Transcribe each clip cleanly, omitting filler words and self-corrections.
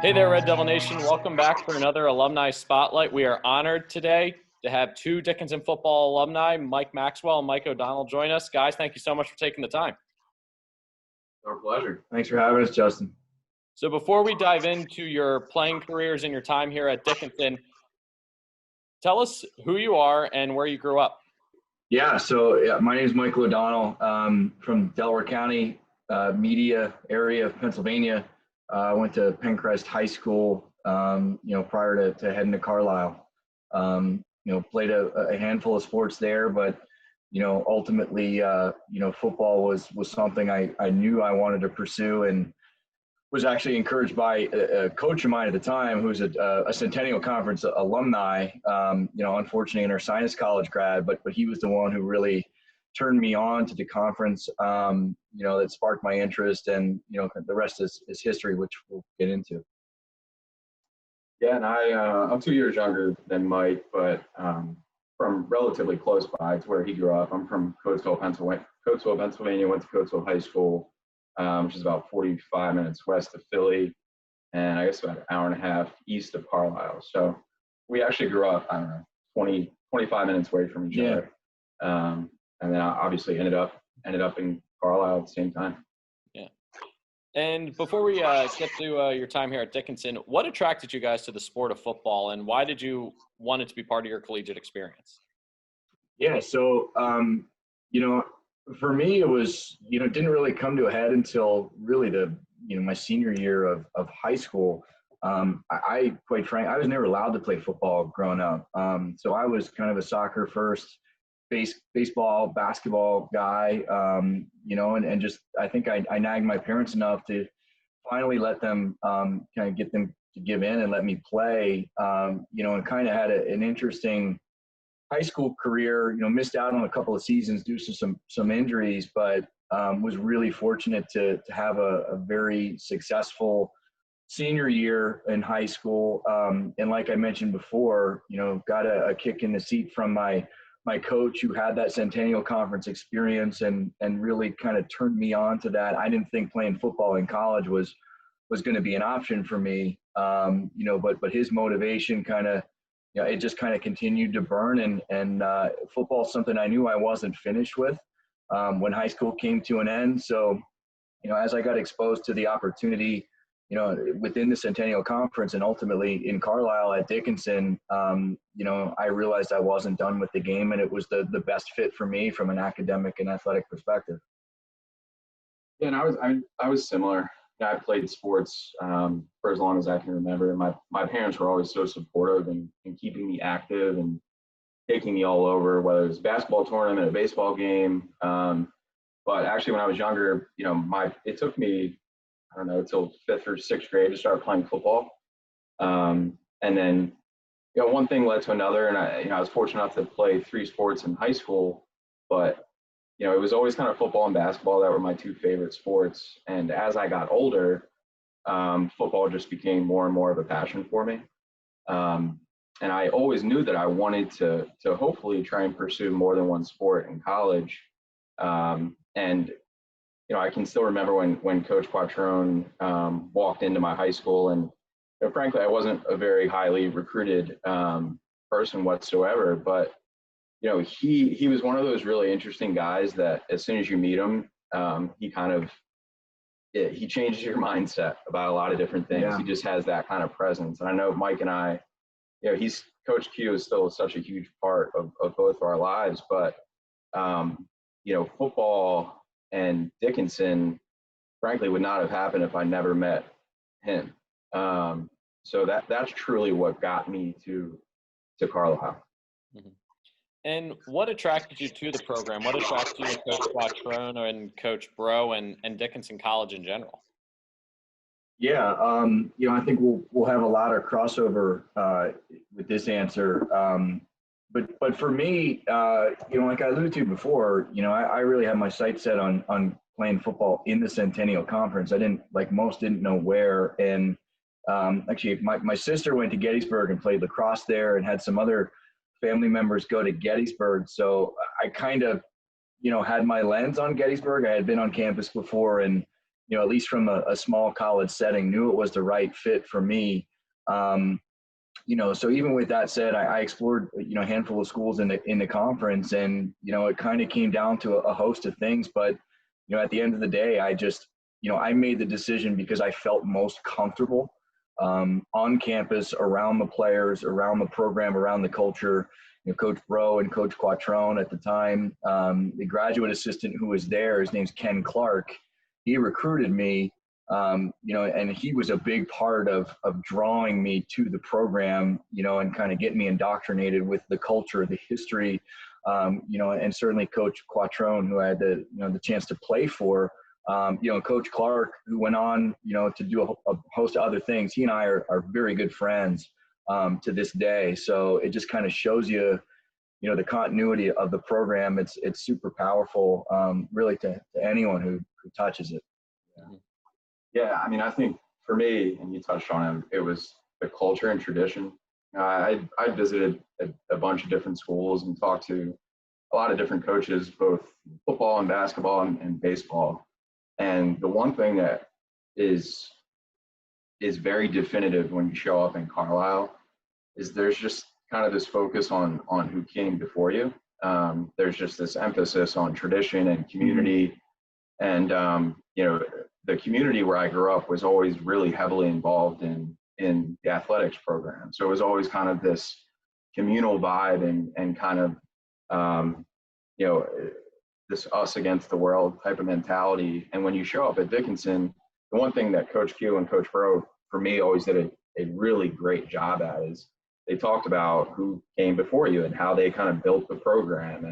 Hey there, Red Devil Nation. Welcome back for another Alumni Spotlight. We are honored today to have two Dickinson football alumni, Mike Maxwell and Mike O'Donnell, join us. Guys, thank you so much for taking the time. Our pleasure. Thanks for having us, Justin. So before we dive into your playing careers and your time here at Dickinson, tell us who you are and where you grew up. My name is Michael O'Donnell. From Delaware County, Media area of Pennsylvania. I went to Pencrest High School, prior to heading to Carlisle. Played a handful of sports there, but, ultimately, football was something I knew I wanted to pursue, and was actually encouraged by a coach of mine at the time who's a Centennial Conference alumni, unfortunately an Ursinus College grad, but he was the one who really turned me on to the conference, that sparked my interest, and, the rest is history, which we'll get into. Yeah, and I'm 2 years younger than Mike, but from relatively close by to where he grew up. I'm from Coatesville, Pennsylvania, went to Coatesville High School, which is about 45 minutes west of Philly, and I guess about an hour and a half east of Carlisle. So we actually grew up, 25 minutes away from each other. And then I obviously ended up in Carlisle at the same time. Yeah. And before we get to your time here at Dickinson, what attracted you guys to the sport of football, and why did you want it to be part of your collegiate experience? Yeah, so, for me, it was, it didn't really come to a head until really my senior year of high school. I quite frankly, I was never allowed to play football growing up. So I was kind of a soccer first, baseball, basketball guy, and just, I think I nagged my parents enough to finally let them kind of get them to give in and let me play, and kind of had an interesting high school career, missed out on a couple of seasons due to some injuries, but was really fortunate to have a very successful senior year in high school. And like I mentioned before, got a kick in the seat from my coach who had that Centennial Conference experience and really kind of turned me on to that. I didn't think playing football in college was going to be an option for me, but his motivation it just kind of continued to burn, and football is something I knew I wasn't finished with when high school came to an end. So, as I got exposed to the opportunity, within the Centennial Conference and ultimately in Carlisle at Dickinson, I realized I wasn't done with the game, and it was the best fit for me from an academic and athletic perspective. Yeah, and I was similar. I played sports for as long as I can remember. My parents were always so supportive and keeping me active and taking me all over, whether it was a basketball tournament, a baseball game. But actually, when I was younger, it took me, till 5th or 6th grade to start playing football. And then, one thing led to another, and I was fortunate enough to play 3 sports in high school, but it was always kind of football and basketball that were my 2 favorite sports. And as I got older, football just became more and more of a passion for me. And I always knew that I wanted to hopefully try and pursue more than one sport in college. And I can still remember when Coach Quattrone walked into my high school, and frankly, I wasn't a very highly recruited person whatsoever, but he was one of those really interesting guys that as soon as you meet him, he changes your mindset about a lot of different things. Yeah. He just has that kind of presence. And I know Mike and I, Coach Q is still such a huge part of both of our lives, but football and Dickinson, frankly, would not have happened if I never met him. So that's truly what got me to Carlisle. Mm-hmm. And what attracted you to the program? What attracted you to Coach Quattrone and Coach Breaux and Dickinson College in general? Yeah, I think we'll have a lot of crossover with this answer. But for me, like I alluded to before, I really had my sights set on playing football in the Centennial Conference. I didn't, like most, didn't know where. And actually, my sister went to Gettysburg and played lacrosse there, and had some other family members go to Gettysburg. So I kind of, had my lens on Gettysburg. I had been on campus before, and at least from a small college setting, knew it was the right fit for me. So even with that said, I explored, a handful of schools in the conference, and, it kind of came down to a host of things. But, at the end of the day, I just, I made the decision because I felt most comfortable on campus, around the players, around the program, around the culture. Coach Breaux and Coach Quattrone at the time, the graduate assistant who was there, his name's Ken Clark. He recruited me, and he was a big part of drawing me to the program, and kind of getting me indoctrinated with the culture, the history, and certainly Coach Quattrone, who I had the chance to play for. Coach Clark, who went on, to do a host of other things. He and I are very good friends to this day. So it just kind of shows you, the continuity of the program. It's super powerful, really, to anyone who touches it. Yeah, I mean, I think for me, and you touched on it, it was the culture and tradition. I visited a bunch of different schools and talked to a lot of different coaches, both football and basketball and baseball. And the one thing that is very definitive when you show up in Carlisle is there's just kind of this focus on who came before you. There's just this emphasis on tradition and community. And, the community where I grew up was always really heavily involved in the athletics program. So it was always kind of this communal vibe and kind of, this us against the world type of mentality. And when you show up at Dickinson, the one thing that Coach Q and Coach Breaux, for me, always did a really great job at is they talked about who came before you and how they kind of built the program,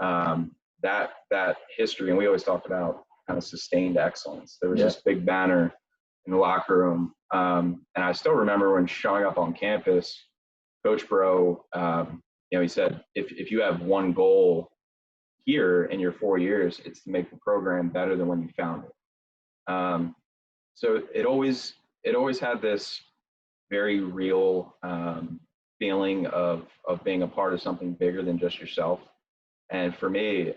and that history. And we always talked about kind of sustained excellence. There was this big banner in the locker room. And I still remember when showing up on campus, Coach Breaux, he said, if you have one goal here in your 4 years, it's to make the program better than when you found it. So it always had this very real feeling of being a part of something bigger than just yourself. And for me,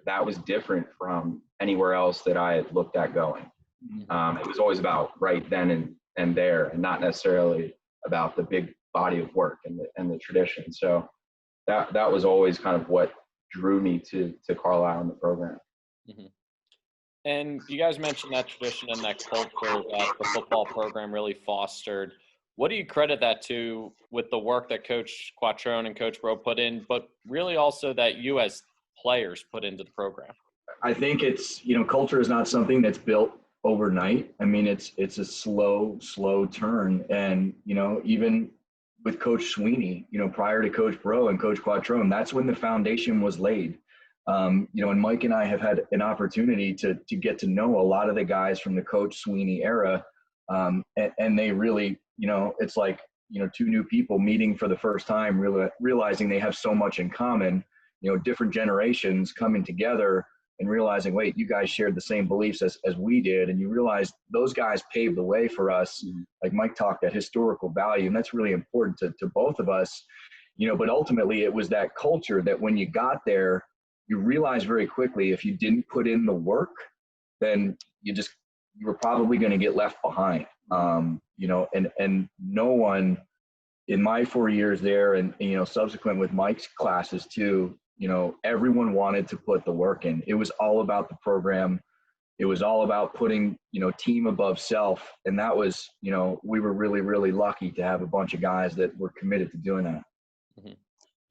that was different from anywhere else that I had looked at going. It was always about right then and there, and not necessarily about the big body of work and the tradition. So that was always kind of what drew me to Carlisle and the program. Mm-hmm. And you guys mentioned that tradition and that culture that the football program really fostered. What do you credit that to with the work that Coach Quattrone and Coach Breaux put in, but really also that you as players put into the program? I think it's, culture is not something that's built overnight. I mean, it's a slow turn. And, even with Coach Sweeney, prior to Coach Breaux and Coach Quattrone, that's when the foundation was laid. And Mike and I have had an opportunity to get to know a lot of the guys from the Coach Sweeney era. And they really, it's like, two new people meeting for the first time, realizing they have so much in common, different generations coming together and realizing, wait, you guys shared the same beliefs as we did. And you realize those guys paved the way for us. Mm-hmm. Like Mike talked, that historical value. And that's really important to both of us, but ultimately it was that culture that when you got there, you realize very quickly, if you didn't put in the work, then you were probably going to get left behind. And no one in my 4 years there and subsequent with Mike's classes too, everyone wanted to put the work in. It was all about the program. It was all about putting, team above self. And that was, we were really, really lucky to have a bunch of guys that were committed to doing that. Mm-hmm.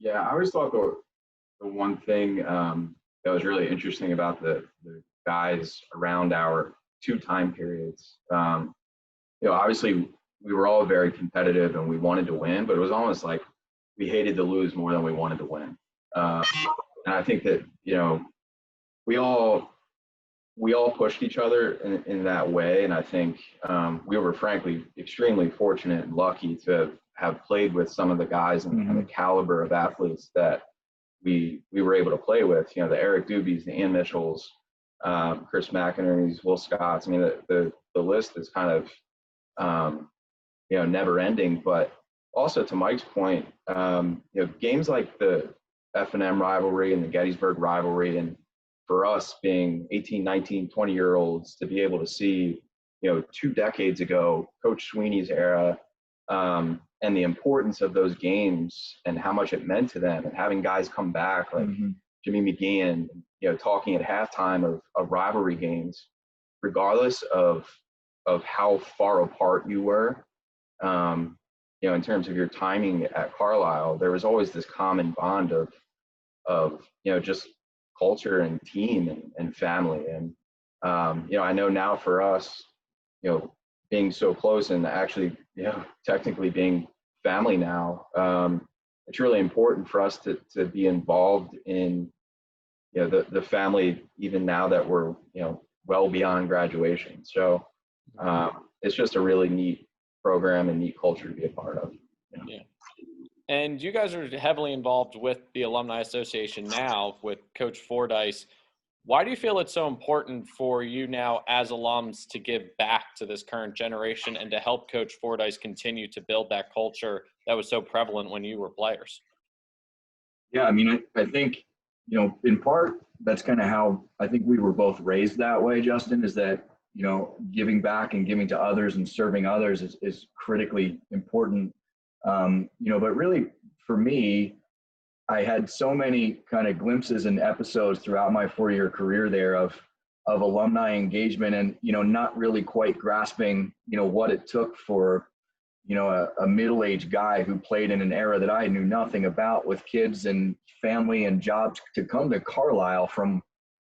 Yeah, I always thought the one thing that was really interesting about the guys around our two time periods, obviously we were all very competitive and we wanted to win, but it was almost like we hated to lose more than we wanted to win. And I think that, we all pushed each other in that way. And I think we were frankly extremely fortunate and lucky to have played with some of the guys and the caliber of athletes that we were able to play with, the Eric Dubies, the Ian Mitchells, Chris McInerney's, Will Scotts. I mean, the list is kind of, never ending. But also to Mike's point, games like the F&M rivalry and the Gettysburg rivalry and for us being 18, 19, 20-year-olds to be able to see, 2 decades ago, Coach Sweeney's era, and the importance of those games and how much it meant to them, and having guys come back like Jimmy McGeehan, talking at halftime of rivalry games, regardless of how far apart you were, in terms of your timing at Carlisle, there was always this common bond of just culture and team and family. And, I know now for us, being so close and actually, technically being family now, it's really important for us to be involved in, the family, even now that we're, well beyond graduation. So it's just a really neat program and neat culture to be a part of. Yeah. And you guys are heavily involved with the Alumni Association now with Coach Fordyce. Why do you feel it's so important for you now as alums to give back to this current generation and to help Coach Fordyce continue to build that culture that was so prevalent when you were players? Yeah, I mean, I think, in part, that's kind of how I think we were both raised that way, Justin, is that, giving back and giving to others and serving others is critically important. But really for me, I had so many kind of glimpses and episodes throughout my 4-year career there of alumni engagement and, not really quite grasping, what it took for, a middle-aged guy who played in an era that I knew nothing about with kids and family and jobs to come to Carlisle from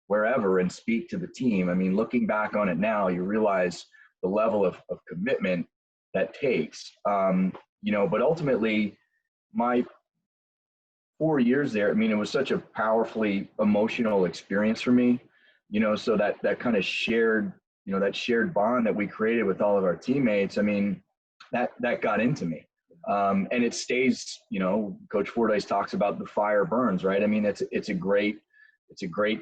wherever and speak to the team. I mean, looking back on it now, you realize the level of commitment that takes, but ultimately my 4 years there, I mean, it was such a powerfully emotional experience for me, so that kind of shared, that shared bond that we created with all of our teammates, I mean, that got into me. And it stays, Coach Fordyce talks about the fire burns, right? I mean, it's a great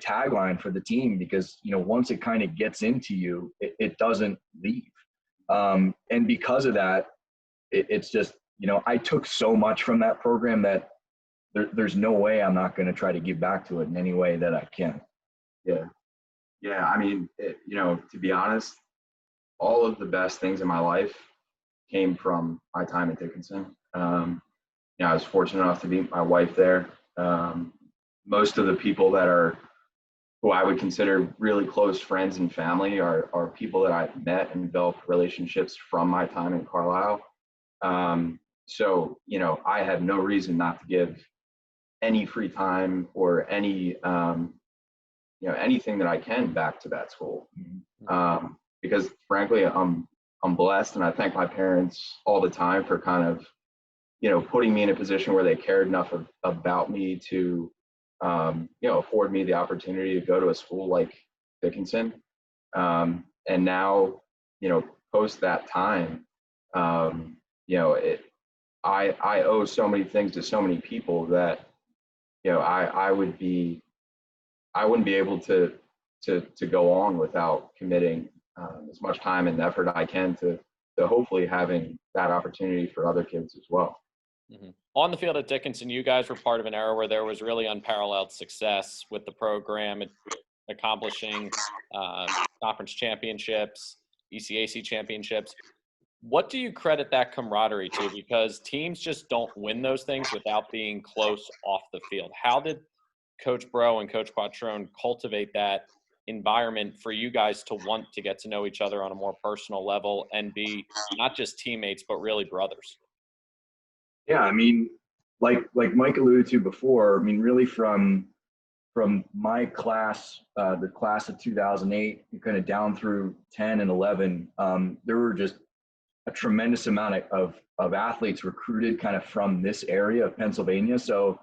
tagline for the team because, once it kind of gets into you, it doesn't leave. And because of that, it's just, I took so much from that program that there's no way I'm not going to try to give back to it in any way that I can. Yeah. Yeah. I mean, to be honest, all of the best things in my life came from my time at Dickinson. I was fortunate enough to meet my wife there. Most of the people who I would consider really close friends and family are people that I've met and developed relationships from my time in Carlisle. So, I have no reason not to give any free time or any, anything that I can back to that school. Because frankly, I'm blessed, and I thank my parents all the time for kind of, putting me in a position where they cared enough about me to, afford me the opportunity to go to a school like Dickinson. And now, post that time, I owe so many things to so many people that, I wouldn't be able to go on without committing as much time and effort I can to hopefully having that opportunity for other kids as well. Mm-hmm. On the field at Dickinson, you guys were part of an era where there was really unparalleled success with the program, accomplishing conference championships, ECAC championships. What do you credit that camaraderie to? Because teams just don't win those things without being close off the field. How did Coach Breaux and Coach Quattrone cultivate that environment for you guys to want to get to know each other on a more personal level and be not just teammates, but really brothers? Yeah, I mean, like Mike alluded to before, I mean, really from my class, the class of 2008, kind of down through 10 and 11, there were just a tremendous amount of athletes recruited kind of from this area of Pennsylvania. So,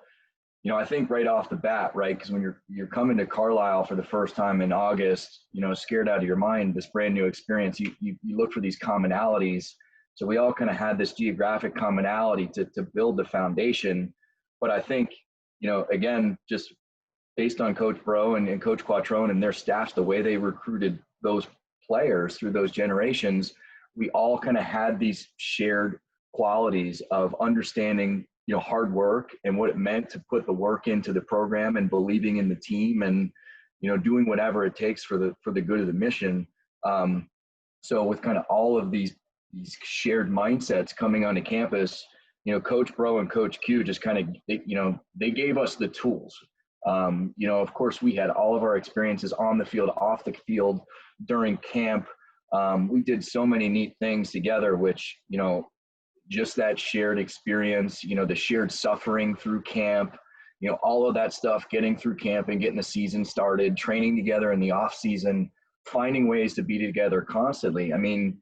I think right off the bat, right, because when you're coming to Carlisle for the first time in August, scared out of your mind, this brand new experience, you look for these commonalities. So we all kind of had this geographic commonality to build the foundation. But I think, again, just based on Coach Breaux and Coach Quattrone and their staffs, the way they recruited those players through those generations, we all kind of had these shared qualities of understanding, hard work and what it meant to put the work into the program and believing in the team and, doing whatever it takes for the good of the mission. So with kind of all of these shared mindsets coming onto campus, Coach Breaux and Coach Q just kind of, they gave us the tools. Of course, we had all of our experiences on the field, off the field, during camp. We did so many neat things together, which, just that shared experience, the shared suffering through camp, all of that stuff, getting through camp and getting the season started, training together in the off season, finding ways to be together constantly. I mean,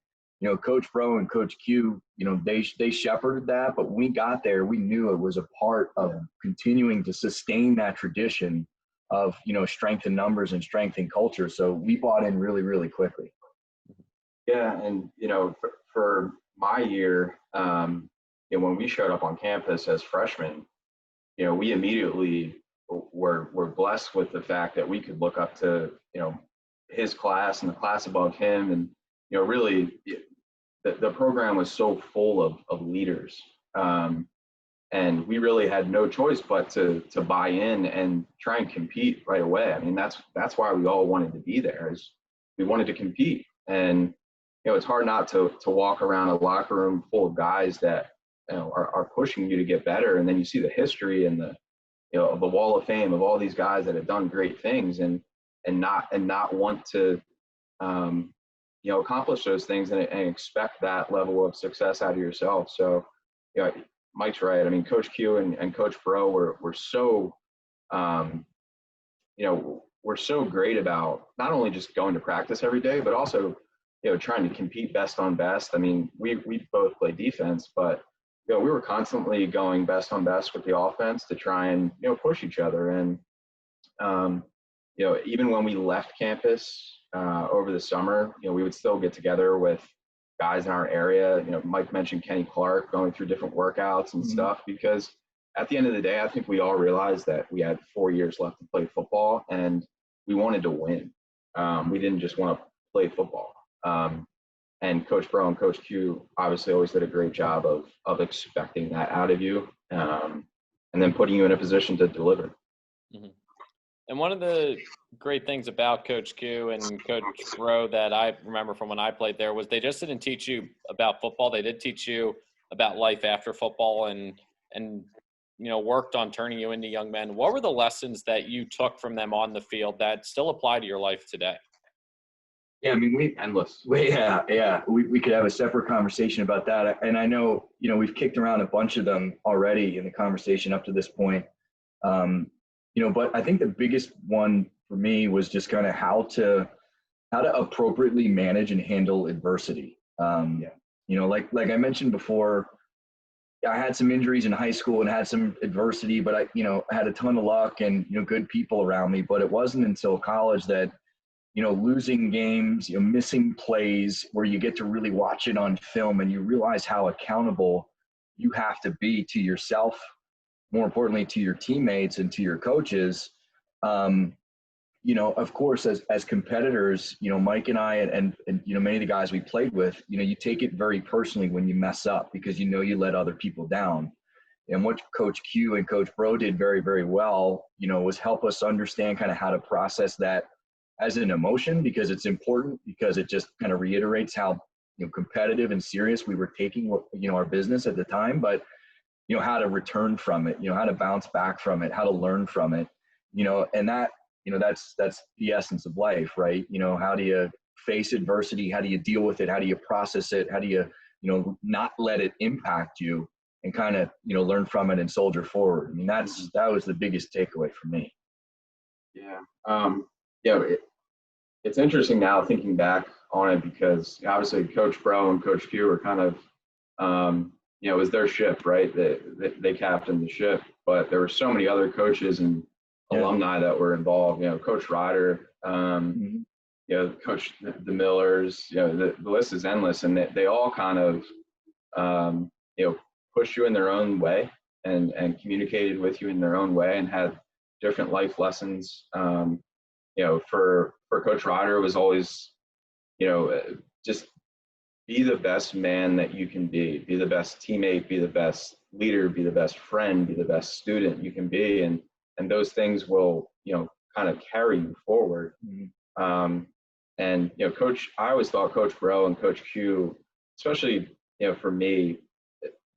Coach Breaux and Coach Q, they shepherded that, but when we got there, we knew it was a part of continuing to sustain that tradition of, strength in numbers and strength in culture. So we bought in really, really quickly. Yeah. And, for my year, when we showed up on campus as freshmen, we immediately were blessed with the fact that we could look up to, his class and the class above him. And, really the program was so full of leaders. And we really had no choice but to buy in and try and compete right away. I mean, that's why we all wanted to be there, is we wanted to compete. And, it's hard not to walk around a locker room full of guys that, are pushing you to get better. And then you see the history and the wall of fame of all these guys that have done great things and not want to, accomplish those things and expect that level of success out of yourself. So, Mike's right. I mean, Coach Q and Coach Breaux were so, we're so great about not only just going to practice every day, but also, trying to compete best on best. I mean, we both play defense, but, we were constantly going best on best with the offense to try and, push each other. And, even when we left campus over the summer, we would still get together with guys in our area. Mike mentioned Kenny Clark, going through different workouts and stuff, because at the end of the day, I think we all realized that we had 4 years left to play football and we wanted to win. We didn't just want to play football. And Coach Breaux and Coach Q obviously always did a great job of expecting that out of you, and then putting you in a position to deliver. Mm-hmm. And one of the great things about Coach Q and Coach Breaux that I remember from when I played there was they just didn't teach you about football. They did teach you about life after football and worked on turning you into young men. What were the lessons that you took from them on the field that still apply to your life today? Yeah, I mean, Endless. We could have a separate conversation about that. And I know, we've kicked around a bunch of them already in the conversation up to this point. But I think the biggest one for me was just kind of how to appropriately manage and handle adversity. Like I mentioned before, I had some injuries in high school and had some adversity, but I had a ton of luck and, good people around me. But it wasn't until college that, losing games, missing plays where you get to really watch it on film and you realize how accountable you have to be to yourself, more importantly, to your teammates and to your coaches. Of course, as competitors, Mike and I and many of the guys we played with, you take it very personally when you mess up because you let other people down. And what Coach Q and Coach Breaux did very, very well, was help us understand kind of how to process that as an emotion, because it's important, because it just kind of reiterates how competitive and serious we were taking our business at the time, but how to return from it, how to bounce back from it, how to learn from it, and that that's the essence of life, right? How do you face adversity? How do you deal with it? How do you process it? How do you not let it impact you and kind of learn from it and soldier forward? I mean, that was the biggest takeaway for me. It's interesting now thinking back on it, because obviously Coach Breaux and Coach Q were kind of, it was their ship, right? They captained the ship, but there were so many other coaches and alumni that were involved. Coach Ryder, Coach the Millers. The list is endless, and they all kind of, pushed you in their own way and communicated with you in their own way and had different life lessons. For Coach Ryder, it was always, just be the best man that you can be the best teammate, be the best leader, be the best friend, be the best student you can be. And those things will, kind of carry you forward. And, I always thought Coach Breaux and Coach Q, especially, for me,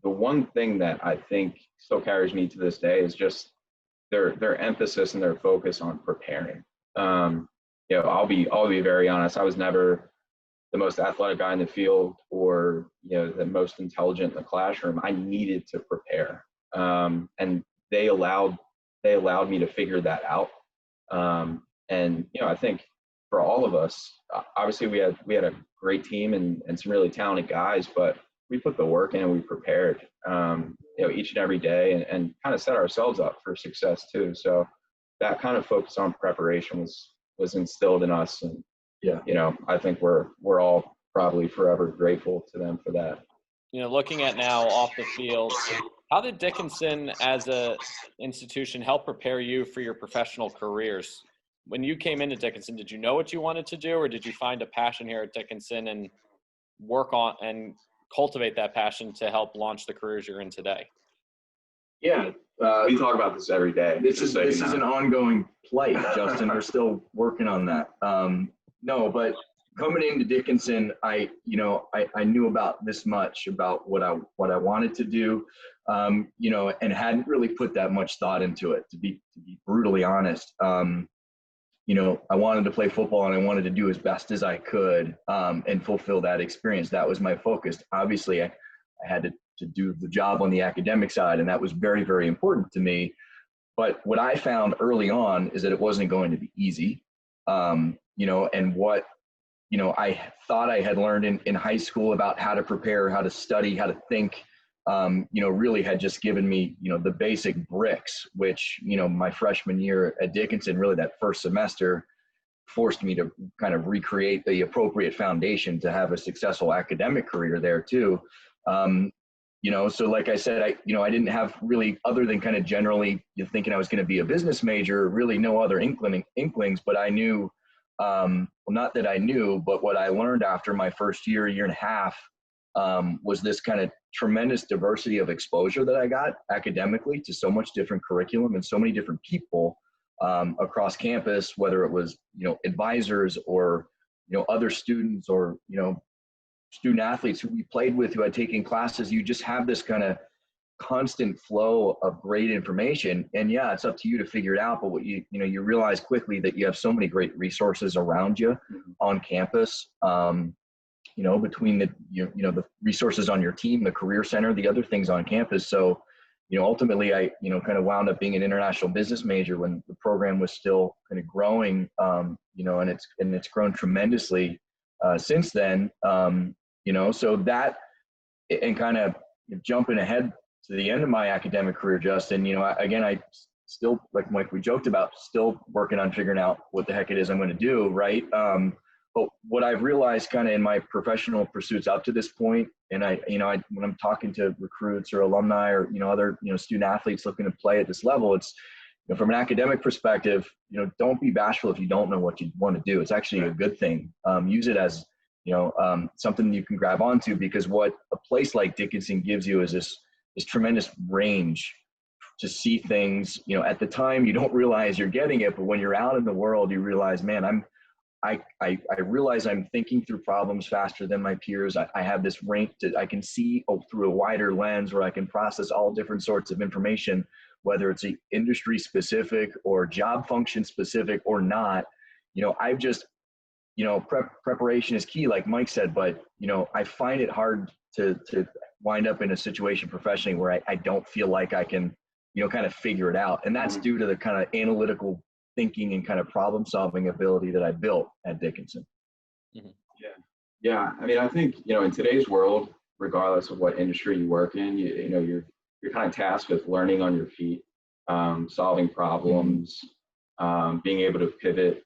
the one thing that I think still carries me to this day is just their emphasis and their focus on preparing. I'll be very honest. I was never the most athletic guy in the field or, the most intelligent in the classroom. I needed to prepare. And they allowed me to figure that out. And, I think for all of us, obviously we had a great team and some really talented guys, but we put the work in and we prepared, each and every day and kind of set ourselves up for success too. So that kind of focus on preparation was instilled in us. And, I think we're all probably forever grateful to them for that. Looking at now off the field, how did Dickinson as a institution help prepare you for your professional careers? When you came into Dickinson, did you know what you wanted to do, or did you find a passion here at Dickinson and work on and cultivate that passion to help launch the careers you're in today? Yeah. We talk about this every day. This is an ongoing plight, Justin. We're still working on that. No, but coming into Dickinson, I knew about this much about what I wanted to do, and hadn't really put that much thought into it, to be brutally honest. I wanted to play football and I wanted to do as best as I could, and fulfill that experience. That was my focus. Obviously, I had to do the job on the academic side, and that was very, very important to me. But what I found early on is that it wasn't going to be easy. And what, I thought I had learned in high school about how to prepare, how to study, how to think, really had just given me, the basic bricks, which, my freshman year at Dickinson, really that first semester, forced me to kind of recreate the appropriate foundation to have a successful academic career there too. So like I said, I didn't have really, other than kind of generally thinking I was going to be a business major, really no other inklings, but I knew, well, not that I knew, but what I learned after my first year and a half, was this kind of tremendous diversity of exposure that I got academically to so much different curriculum and so many different people, across campus, whether it was, advisors or, other students or, student athletes who we played with, who had taken classes. You just have this kind of constant flow of great information. And yeah, it's up to you to figure it out. But what you realize quickly that you have so many great resources around you on campus, between the resources on your team, the career center, the other things on campus. So, ultimately I, kind of wound up being an international business major when the program was still kind of growing, and it's grown tremendously, since then. So that, and kind of jumping ahead to the end of my academic career, Justin, I still, like we joked about, still working on figuring out what the heck it is I'm going to do. Right. But what I've realized kind of in my professional pursuits up to this point, and when I'm talking to recruits or alumni or, other, student athletes looking to play at this level, it's, from an academic perspective, don't be bashful if you don't know what you want to do. It's actually a good thing. Use it as, something you can grab onto, because what a place like Dickinson gives you is this tremendous range to see things. At the time you don't realize you're getting it, but when you're out in the world, you realize, man, I realize I'm thinking through problems faster than my peers. I have this range that I can see through a wider lens, where I can process all different sorts of information, whether it's industry specific or job function specific or not. I've just, preparation is key, like Mike said, but, I find it hard to wind up in a situation professionally where I don't feel like I can, kind of figure it out. And that's due to the kind of analytical thinking and kind of problem solving ability that I built at Dickinson. Mm-hmm. Yeah. I mean, I think, in today's world, regardless of what industry you work in, you're kind of tasked with learning on your feet, solving problems, being able to pivot,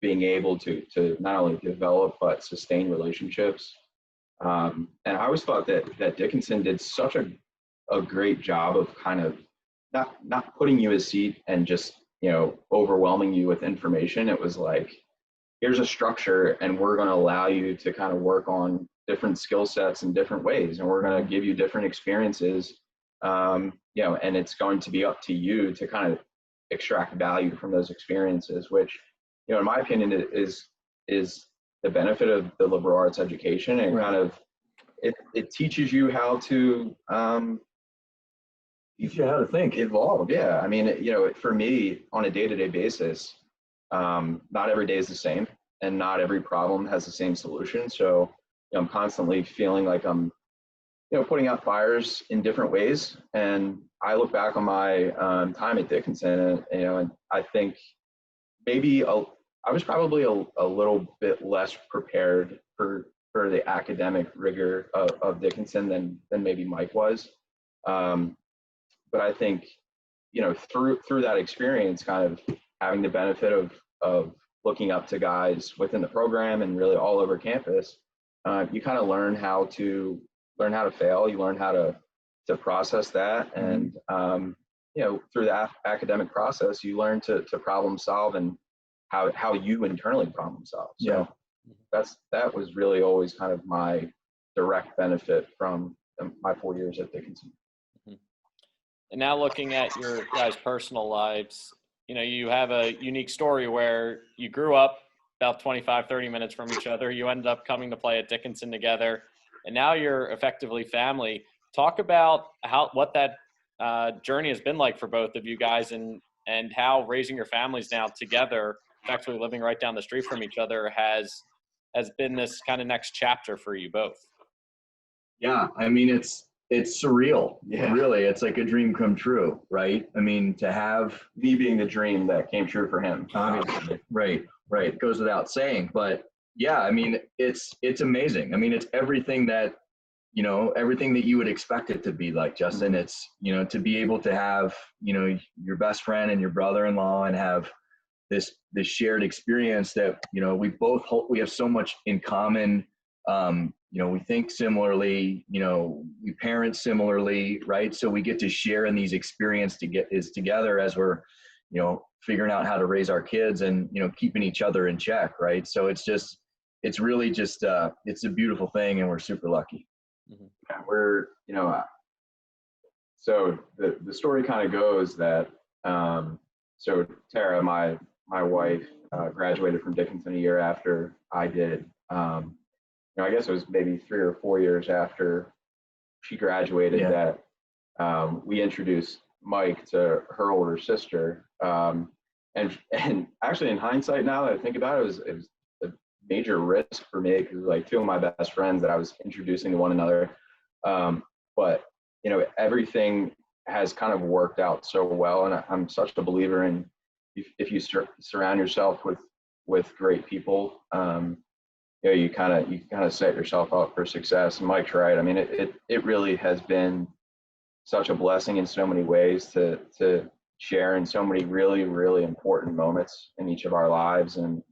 being able to not only develop, but sustain relationships. And I always thought that Dickinson did such a great job of kind of not putting you in a seat and just, overwhelming you with information. It was like, here's a structure and we're going to allow you to kind of work on different skill sets in different ways. And we're going to give you different experiences, and it's going to be up to you to kind of extract value from those experiences, which, in my opinion, is the benefit of the liberal arts education. And kind of it teaches you how to teach you how to think, evolve. Yeah, I mean, for me, on a day-to-day basis, not every day is the same, and not every problem has the same solution. So I'm constantly feeling like I'm putting out fires in different ways. And I look back on my time at Dickinson, and I think maybe I was probably a little bit less prepared for the academic rigor of Dickinson than maybe Mike was. But I think, through that experience, kind of having the benefit of looking up to guys within the program and really all over campus, you kind of learn how to fail. You learn how to process that. And, through the academic process, you learn to problem solve and how you internally problem solve. So that was really always kind of my direct benefit from my 4 years at Dickinson. And now looking at your guys' personal lives, you have a unique story where you grew up about 25, 30 minutes from each other. You ended up coming to play at Dickinson together, and now you're effectively family. Talk about what that journey has been like for both of you guys, and how raising your families now together, effectively living right down the street from each other, has been this kind of next chapter for you both. Yeah, I mean, it's surreal. Yeah. Really, it's like a dream come true, right? I mean, to have me being the dream that came true for him. Obviously. Right. It goes without saying, but yeah, I mean, it's amazing. I mean, it's everything that you would expect it to be like, Justin. Mm-hmm. It's, to be able to have, your best friend and your brother-in-law and have this shared experience that, we have so much in common. We think similarly, we parent similarly, right? So we get to share in these experiences together as we're, figuring out how to raise our kids and, keeping each other in check, right? So it's really just, it's a beautiful thing, and we're super lucky. Mm-hmm. Yeah, we're, so the story kind of goes that, so Tara, my wife, graduated from Dickinson a year after I did. I guess it was maybe 3 or 4 years after she graduated that we introduced Mike to her older sister. And actually, in hindsight, now that I think about it, it was a major risk for me, because like 2 of my best friends that I was introducing to one another. But everything has kind of worked out so well, and I'm such a believer in if you surround yourself with great people. You kind of set yourself up for success. And Mike's right. I mean, it really has been such a blessing in so many ways to share in so many really, really important moments in each of our lives. And,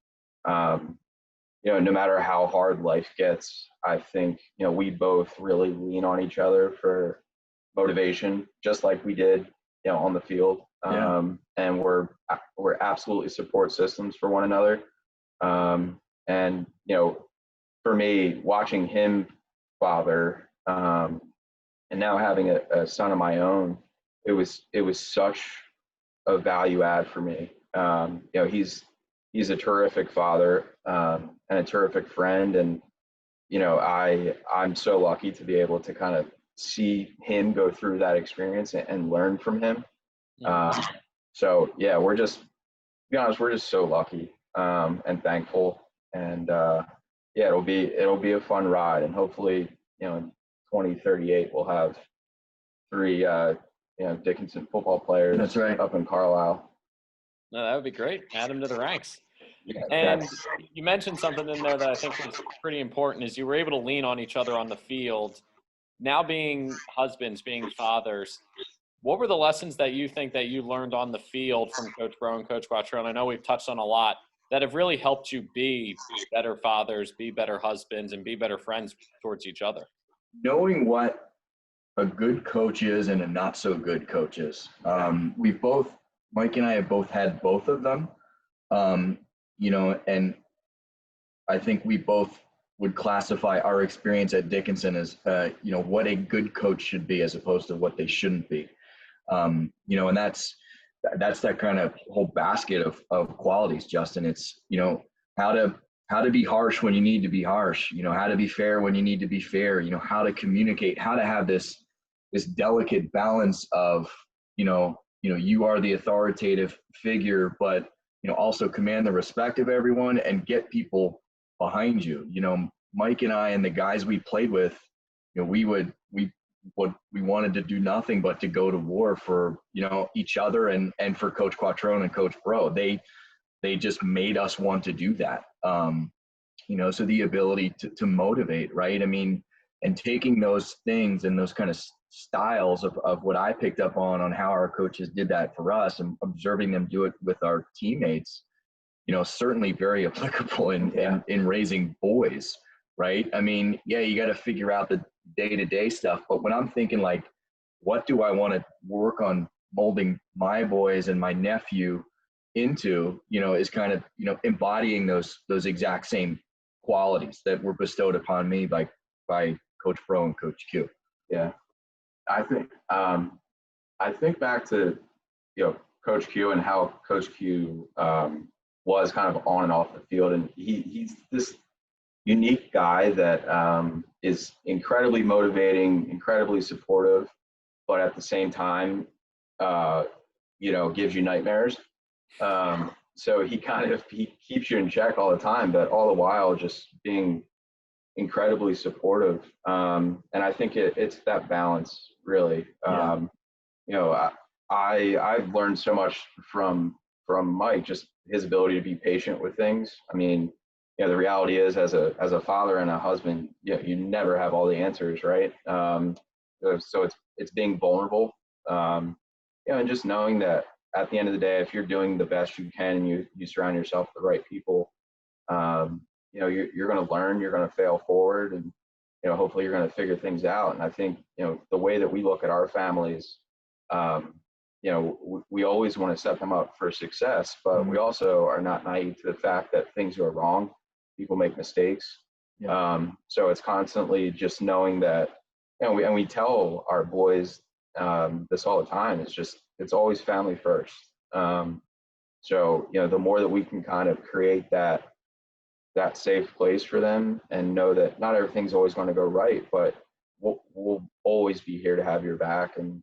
no matter how hard life gets, I think, we both really lean on each other for motivation, just like we did, on the field. And we're absolutely support systems for one another. And, for me, watching him father, and now having a son of my own, it was such a value add for me. He's a terrific father, and a terrific friend. And, I'm so lucky to be able to kind of see him go through that experience and learn from him. So yeah, to be honest, we're just so lucky, and thankful. And, it'll be a fun ride, and hopefully, in 2038 we'll have 3, Dickinson football players. That's right. Up in Carlisle. No, that would be great. Add them to the ranks. Yeah, and you mentioned something in there that I think was pretty important, is you were able to lean on each other on the field. Now being husbands, being fathers, what were the lessons that you think that you learned on the field from Coach Breaux and Coach Quattrone? I know we've touched on a lot that have really helped you be better fathers, be better husbands, and be better friends towards each other. Knowing what a good coach is and a not so good coach is. Mike and I have both had both of them, and I think we both would classify our experience at Dickinson as, what a good coach should be as opposed to what they shouldn't be. And that's, that's that kind of whole basket of qualities, Justin. It's, how to be harsh when you need to be harsh, how to be fair when you need to be fair, how to communicate, how to have this delicate balance of, you are the authoritative figure, but, also command the respect of everyone and get people behind you. Mike and I and the guys we played with, we wanted to do nothing but to go to war for, each other and for Coach Quattrone and Coach Breaux. They just made us want to do that. So the ability to motivate, right? I mean, and taking those things and those kind of styles of what I picked up on how our coaches did that for us, and observing them do it with our teammates, certainly very applicable in raising boys, right? I mean, yeah, you got to figure out the day-to-day stuff, but when I'm thinking like, what do I want to work on molding my boys and my nephew into, is kind of, embodying those exact same qualities that were bestowed upon me by Coach Breaux and Coach Q. Yeah. I think back to, Coach Q and how Coach Q was kind of on and off the field. And he's this unique guy that is incredibly motivating, incredibly supportive, but at the same time, gives you nightmares. So he keeps you in check all the time, but all the while just being incredibly supportive. And I think it's that balance, really. Yeah. I've learned so much from Mike, just his ability to be patient with things. I mean, the reality is, as a father and a husband, you never have all the answers, right? So it's being vulnerable, and just knowing that at the end of the day, if you're doing the best you can and you surround yourself with the right people, you're going to learn, you're going to fail forward, and hopefully you're going to figure things out. And I think the way that we look at our families, we always want to set them up for success, but we also are not naive to the fact that things go wrong, people make mistakes. Yeah. So it's constantly just knowing that, we tell our boys this all the time. It's always family first. So the more that we can kind of create that safe place for them, and know that not everything's always going to go right, but we'll always be here to have your back. And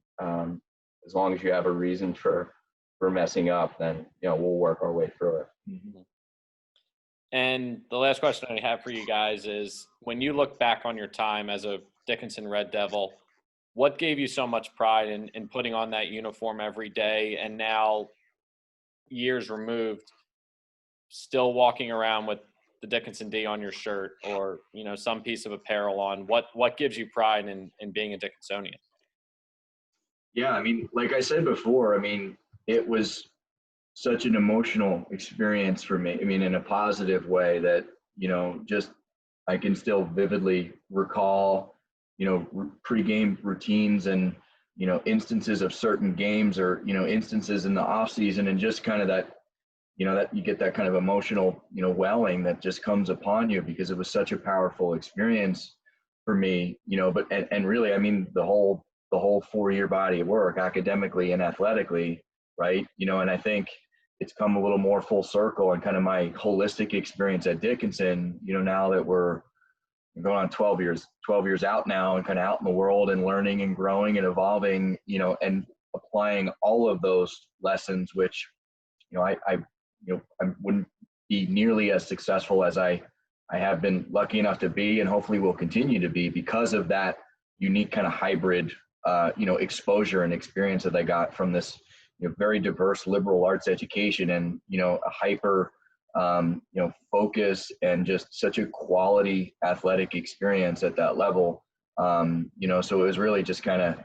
as long as you have a reason for messing up, then we'll work our way through it. Mm-hmm. And the last question I have for you guys is, when you look back on your time as a Dickinson Red Devil, what gave you so much pride in putting on that uniform every day, and now, years removed, still walking around with the Dickinson D on your shirt, or some piece of apparel on? What gives you pride in being a Dickinsonian? Yeah, I mean, like I said before, I mean, it was such an emotional experience for me. I mean, in a positive way that, just I can still vividly recall, pregame routines and, instances of certain games, or, instances in the off season, and just kind of that, that you get that kind of emotional, welling that just comes upon you, because it was such a powerful experience for me, but, and really, I mean, the whole 4-year body of work, academically and athletically, right? And I think it's come a little more full circle, and kind of my holistic experience at Dickinson, now that we're going on 12 years out now, and kind of out in the world and learning and growing and evolving, and applying all of those lessons, which, I wouldn't be nearly as successful as I have been lucky enough to be, and hopefully will continue to be, because of that unique kind of hybrid, exposure and experience that I got from this, very diverse liberal arts education, and, a hyper, focus, and just such a quality athletic experience at that level. So it was really just kind of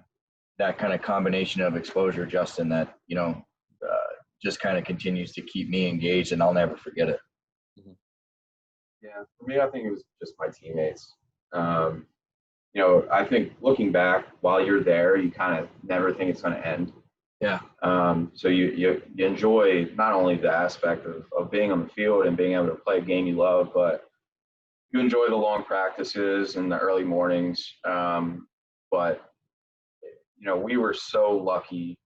that kind of combination of exposure, Justin, that, just kind of continues to keep me engaged, and I'll never forget it. Yeah, for me, I think it was just my teammates. I think looking back, while you're there, you kind of never think it's going to end. Yeah. So you enjoy not only the aspect of being on the field and being able to play a game you love, but you enjoy the long practices and the early mornings. But we were so lucky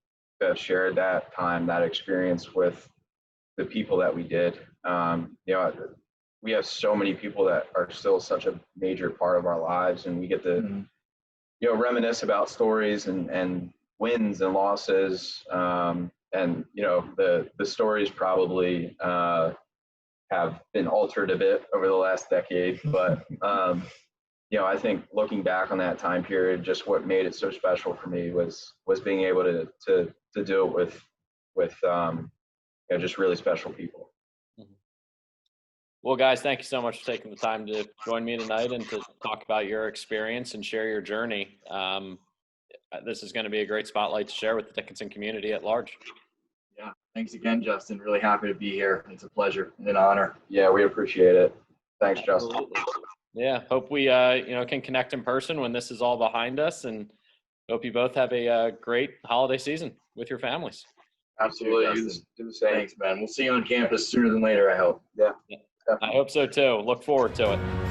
have shared that time, that experience with the people that we did. You know, we have so many people that are still such a major part of our lives, and we get to, you know, reminisce about stories and wins and losses. And, you know, the stories probably have been altered a bit over the last decade, but, you know, I think looking back on that time period, just what made it so special for me was being able to do it with you know, just really special people. Well, guys, thank you so much for taking the time to join me tonight and to talk about your experience and share your journey. This is going to be a great spotlight to share with the Dickinson community at large. Yeah, thanks again, Justin. Really happy to be here. It's a pleasure and an honor. Yeah, we appreciate it. Thanks, Justin. Absolutely. Yeah, hope we you know, can connect in person when this is all behind us, and hope you both have a great holiday season with your families. Absolutely. Do the same. Thanks, man. We'll see you on campus sooner than later, I hope. Yeah. I hope so too. Look forward to it.